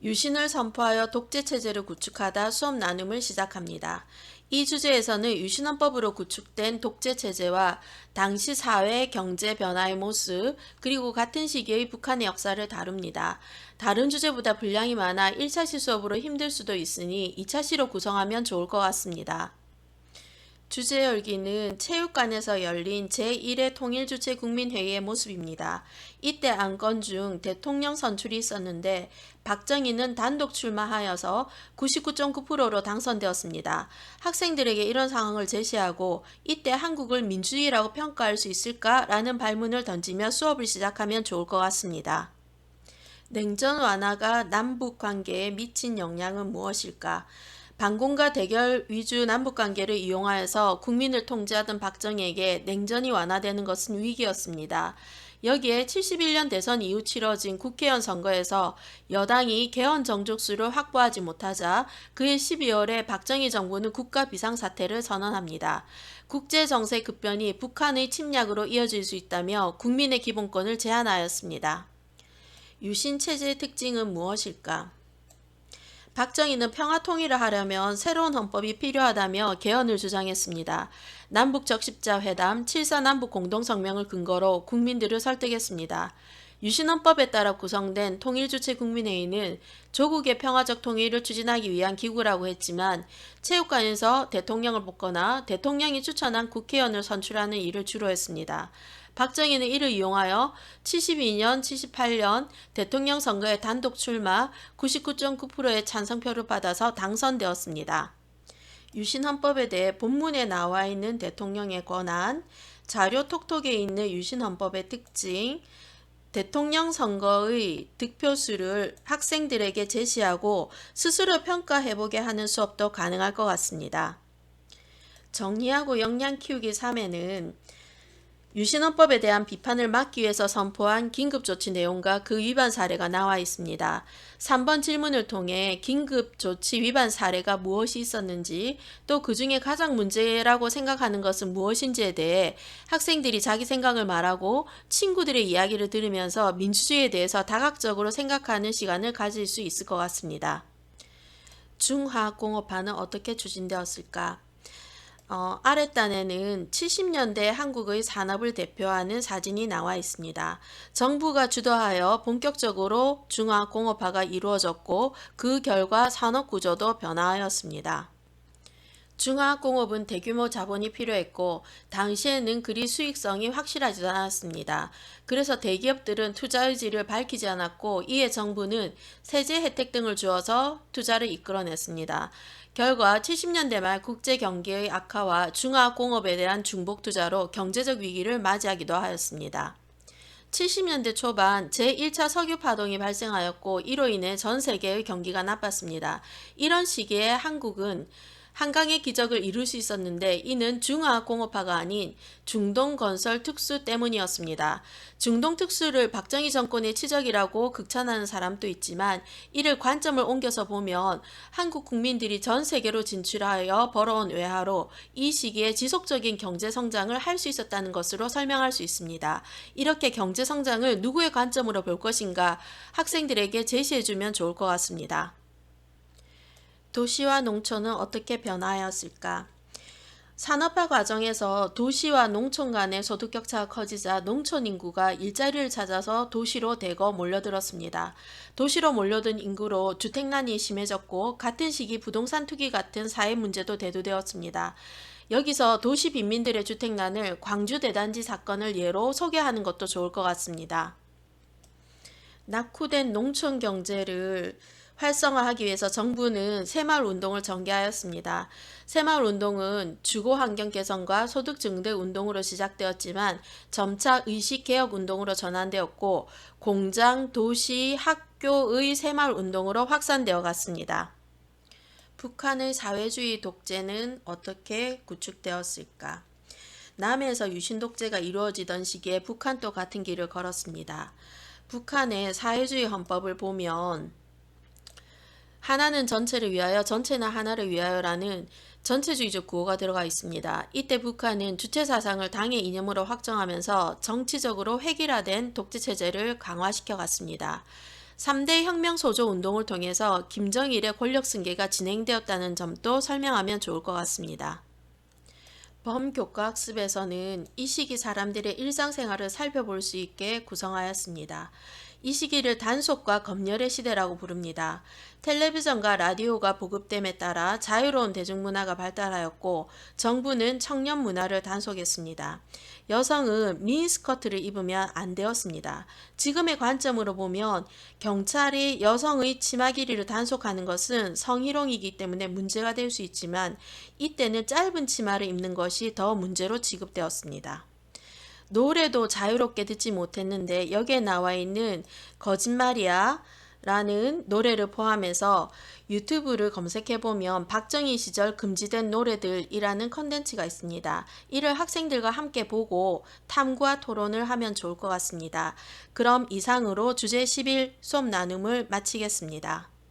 유신을 선포하여 독재체제를 구축하다 수업 나눔을 시작합니다. 이 주제에서는 유신헌법으로 구축된 독재체제와 당시 사회 경제 변화의 모습, 그리고 같은 시기의 북한의 역사를 다룹니다. 다른 주제보다 분량이 많아 1차시 수업으로 힘들 수도 있으니 2차시로 구성하면 좋을 것 같습니다. 주제 열기는 체육관에서 열린 제1회 통일주체국민회의의 모습입니다. 이때 안건 중 대통령 선출이 있었는데 박정희는 단독 출마하여서 99.9%로 당선되었습니다. 학생들에게 이런 상황을 제시하고 이때 한국을 민주주의라고 평가할 수 있을까라는 발문을 던지며 수업을 시작하면 좋을 것 같습니다. 냉전 완화가 남북 관계에 미친 영향은 무엇일까? 반공과 대결 위주 남북관계를 이용하여서 국민을 통제하던 박정희에게 냉전이 완화되는 것은 위기였습니다. 여기에 71년 대선 이후 치러진 국회의원 선거에서 여당이 개헌 정족수를 확보하지 못하자 그해 12월에 박정희 정부는 국가 비상사태를 선언합니다. 국제정세 급변이 북한의 침략으로 이어질 수 있다며 국민의 기본권을 제한하였습니다. 유신체제의 특징은 무엇일까? 박정희는 평화통일을 하려면 새로운 헌법이 필요하다며 개헌을 주장했습니다. 남북적십자회담 7.4 남북공동성명을 근거로 국민들을 설득했습니다. 유신헌법에 따라 구성된 통일주체국민회의는 조국의 평화적 통일을 추진하기 위한 기구라고 했지만 체육관에서 대통령을 뽑거나 대통령이 추천한 국회의원을 선출하는 일을 주로 했습니다. 박정희는 이를 이용하여 72년, 78년 대통령 선거에 단독 출마 99.9%의 찬성표를 받아서 당선되었습니다. 유신헌법에 대해 본문에 나와 있는 대통령의 권한, 자료 톡톡에 있는 유신헌법의 특징, 대통령 선거의 득표수를 학생들에게 제시하고 스스로 평가해보게 하는 수업도 가능할 것 같습니다. 정리하고 역량 키우기 3에는 유신헌법에 대한 비판을 막기 위해서 선포한 긴급조치 내용과 그 위반 사례가 나와 있습니다. 3번 질문을 통해 긴급조치 위반 사례가 무엇이 있었는지, 또 그 중에 가장 문제라고 생각하는 것은 무엇인지에 대해 학생들이 자기 생각을 말하고 친구들의 이야기를 들으면서 민주주의에 대해서 다각적으로 생각하는 시간을 가질 수 있을 것 같습니다. 중화공업화는 어떻게 추진되었을까? 아랫단에는 70년대 한국의 산업을 대표하는 사진이 나와 있습니다. 정부가 주도하여 본격적으로 중화공업화가 이루어졌고 그 결과 산업구조도 변화하였습니다. 중화공업은 대규모 자본이 필요했고 당시에는 그리 수익성이 확실하지 않았습니다. 그래서 대기업들은 투자 의지를 밝히지 않았고 이에 정부는 세제 혜택 등을 주어서 투자를 이끌어냈습니다. 결과 70년대 말 국제 경기의 악화와 중화공업에 대한 중복 투자로 경제적 위기를 맞이하기도 하였습니다. 70년대 초반 제1차 석유 파동이 발생하였고 이로 인해 전 세계의 경기가 나빴습니다. 이런 시기에 한국은 한강의 기적을 이룰 수 있었는데 이는 중화공업화가 아닌 중동건설 특수 때문이었습니다. 중동 특수를 박정희 정권의 치적이라고 극찬하는 사람도 있지만 이를 관점을 옮겨서 보면 한국 국민들이 전 세계로 진출하여 벌어온 외화로 이 시기에 지속적인 경제성장을 할 수 있었다는 것으로 설명할 수 있습니다. 이렇게 경제성장을 누구의 관점으로 볼 것인가 학생들에게 제시해주면 좋을 것 같습니다. 도시와 농촌은 어떻게 변화하였을까? 산업화 과정에서 도시와 농촌 간의 소득 격차가 커지자 농촌 인구가 일자리를 찾아서 도시로 대거 몰려들었습니다. 도시로 몰려든 인구로 주택난이 심해졌고 같은 시기 부동산 투기 같은 사회 문제도 대두되었습니다. 여기서 도시 빈민들의 주택난을 광주 대단지 사건을 예로 소개하는 것도 좋을 것 같습니다. 낙후된 농촌 경제를 활성화하기 위해서 정부는 새마을 운동을 전개하였습니다. 새마을 운동은 주거 환경 개선과 소득 증대 운동으로 시작되었지만 점차 의식 개혁 운동으로 전환되었고 공장, 도시, 학교의 새마을 운동으로 확산되어 갔습니다. 북한의 사회주의 독재는 어떻게 구축되었을까? 남해에서 유신 독재가 이루어지던 시기에 북한도 같은 길을 걸었습니다. 북한의 사회주의 헌법을 보면 하나는 전체를 위하여 전체는 하나를 위하여라는 전체주의적 구호가 들어가 있습니다. 이때 북한은 주체사상을 당의 이념으로 확정하면서 정치적으로 획일화된 독재체제를 강화시켜 갔습니다. 3대 혁명소조 운동을 통해서 김정일의 권력 승계가 진행되었다는 점도 설명하면 좋을 것 같습니다. 범교과 학습에서는 이 시기 사람들의 일상생활을 살펴볼 수 있게 구성하였습니다. 이 시기를 단속과 검열의 시대라고 부릅니다. 텔레비전과 라디오가 보급됨에 따라 자유로운 대중문화가 발달하였고 정부는 청년 문화를 단속했습니다. 여성은 미니스커트를 입으면 안 되었습니다. 지금의 관점으로 보면 경찰이 여성의 치마 길이를 단속하는 것은 성희롱이기 때문에 문제가 될 수 있지만 이때는 짧은 치마를 입는 것이 더 문제로 취급되었습니다. 노래도 자유롭게 듣지 못했는데 여기에 나와 있는 거짓말이야 라는 노래를 포함해서 유튜브를 검색해보면 박정희 시절 금지된 노래들이라는 컨텐츠가 있습니다. 이를 학생들과 함께 보고 탐구와 토론을 하면 좋을 것 같습니다. 그럼 이상으로 주제 11 수업 나눔을 마치겠습니다.